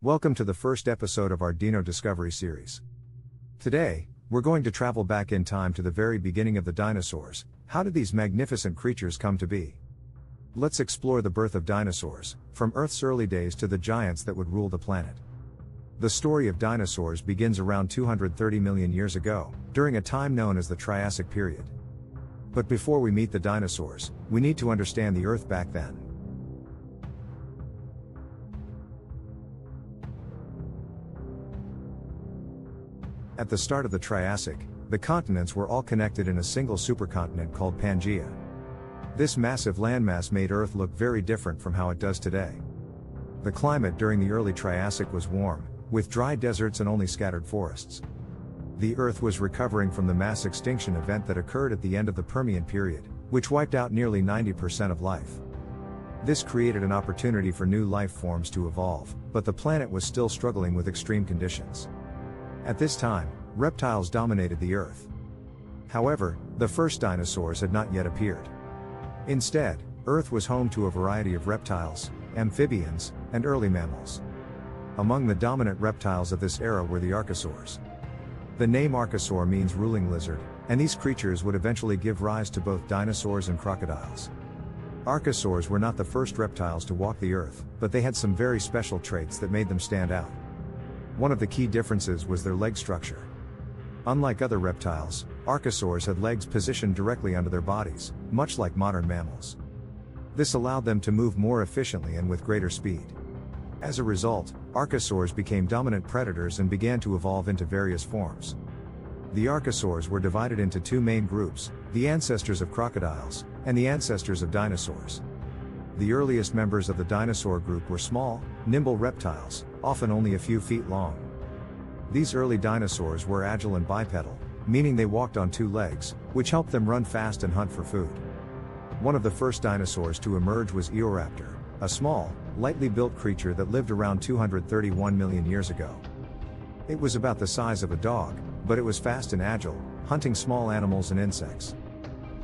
Welcome to the first episode of our Dino Discovery series. Today, we're going to travel back in time to the very beginning of the dinosaurs. How did these magnificent creatures come to be? Let's explore the birth of dinosaurs, from Earth's early days to the giants that would rule the planet. The story of dinosaurs begins around 230 million years ago, during a time known as the Triassic period. But before we meet the dinosaurs, we need to understand the Earth back then. At the start of the Triassic, the continents were all connected in a single supercontinent called Pangaea. This massive landmass made Earth look very different from how it does today. The climate during the early Triassic was warm, with dry deserts and only scattered forests. The Earth was recovering from the mass extinction event that occurred at the end of the Permian period, which wiped out nearly 90% of life. This created an opportunity for new life forms to evolve, but the planet was still struggling with extreme conditions. At this time, reptiles dominated the Earth. However, the first dinosaurs had not yet appeared. Instead, Earth was home to a variety of reptiles, amphibians, and early mammals. Among the dominant reptiles of this era were the Archosaurs. The name Archosaur means ruling lizard, and these creatures would eventually give rise to both dinosaurs and crocodiles. Archosaurs were not the first reptiles to walk the Earth, but they had some very special traits that made them stand out. One of the key differences was their leg structure. Unlike other reptiles, Archosaurs had legs positioned directly under their bodies, much like modern mammals. This allowed them to move more efficiently and with greater speed. As a result, Archosaurs became dominant predators and began to evolve into various forms. The Archosaurs were divided into two main groups, the ancestors of crocodiles, and the ancestors of dinosaurs. The earliest members of the dinosaur group were small, nimble reptiles, often only a few feet long. These early dinosaurs were agile and bipedal, meaning they walked on two legs, which helped them run fast and hunt for food. One of the first dinosaurs to emerge was Eoraptor, a small, lightly built creature that lived around 231 million years ago. It was about the size of a dog, but it was fast and agile, hunting small animals and insects.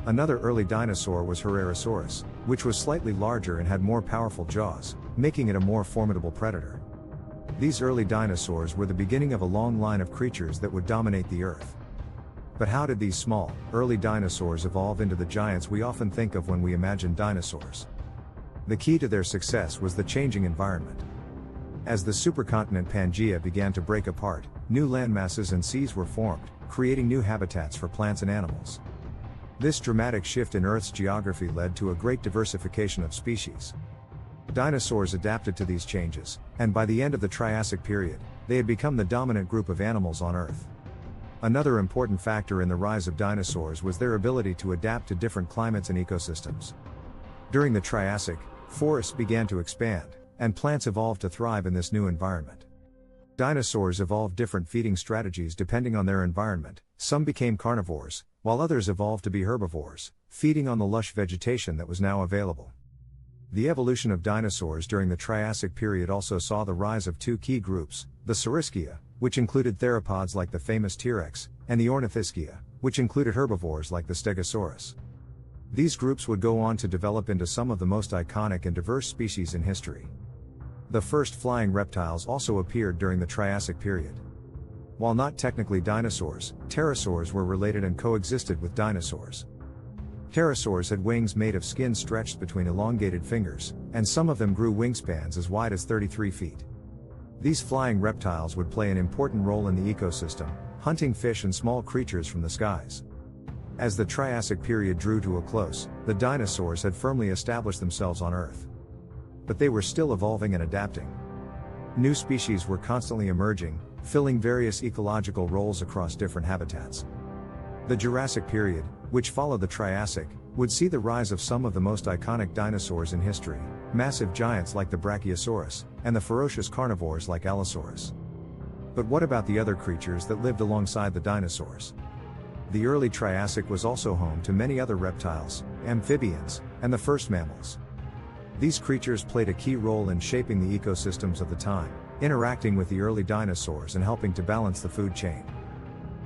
Another early dinosaur was Herrerasaurus, which was slightly larger and had more powerful jaws, making it a more formidable predator. These early dinosaurs were the beginning of a long line of creatures that would dominate the Earth. But how did these small, early dinosaurs evolve into the giants we often think of when we imagine dinosaurs? The key to their success was the changing environment. As the supercontinent Pangaea began to break apart, new landmasses and seas were formed, creating new habitats for plants and animals. This dramatic shift in Earth's geography led to a great diversification of species. Dinosaurs adapted to these changes, and by the end of the Triassic period, they had become the dominant group of animals on Earth. Another important factor in the rise of dinosaurs was their ability to adapt to different climates and ecosystems. During the Triassic, forests began to expand, and plants evolved to thrive in this new environment. Dinosaurs evolved different feeding strategies depending on their environment. Some became carnivores, while others evolved to be herbivores, feeding on the lush vegetation that was now available. The evolution of dinosaurs during the Triassic period also saw the rise of two key groups, the Saurischia, which included theropods like the famous T-Rex, and the Ornithischia, which included herbivores like the Stegosaurus. These groups would go on to develop into some of the most iconic and diverse species in history. The first flying reptiles also appeared during the Triassic period. While not technically dinosaurs, pterosaurs were related and coexisted with dinosaurs. Pterosaurs had wings made of skin stretched between elongated fingers, and some of them grew wingspans as wide as 33 feet. These flying reptiles would play an important role in the ecosystem, hunting fish and small creatures from the skies. As the Triassic period drew to a close, the dinosaurs had firmly established themselves on Earth. But they were still evolving and adapting. New species were constantly emerging, filling various ecological roles across different habitats. The Jurassic period, which followed the Triassic, would see the rise of some of the most iconic dinosaurs in history, massive giants like the Brachiosaurus, and the ferocious carnivores like Allosaurus. But what about the other creatures that lived alongside the dinosaurs? The early Triassic was also home to many other reptiles, amphibians, and the first mammals. These creatures played a key role in shaping the ecosystems of the time, interacting with the early dinosaurs and helping to balance the food chain.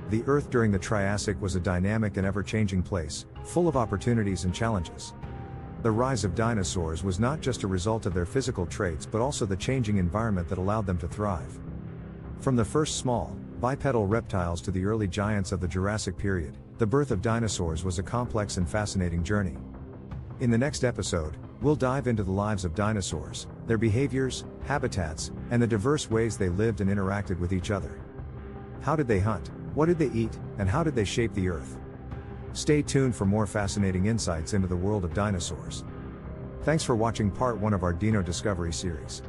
The Earth during the Triassic was a dynamic and ever-changing place, full of opportunities and challenges. The rise of dinosaurs was not just a result of their physical traits but also the changing environment that allowed them to thrive. From the first small, bipedal reptiles to the early giants of the Jurassic period, the birth of dinosaurs was a complex and fascinating journey. In the next episode, we'll dive into the lives of dinosaurs, their behaviors, habitats, and the diverse ways they lived and interacted with each other. How did they hunt? What did they eat? And how did they shape the Earth? Stay tuned for more fascinating insights into the world of dinosaurs. Thanks for watching part 1 of our Dino Discovery series.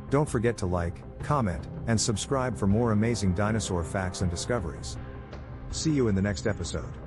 Don't forget to like, comment, and subscribe for more amazing dinosaur facts and discoveries. See you in the next episode.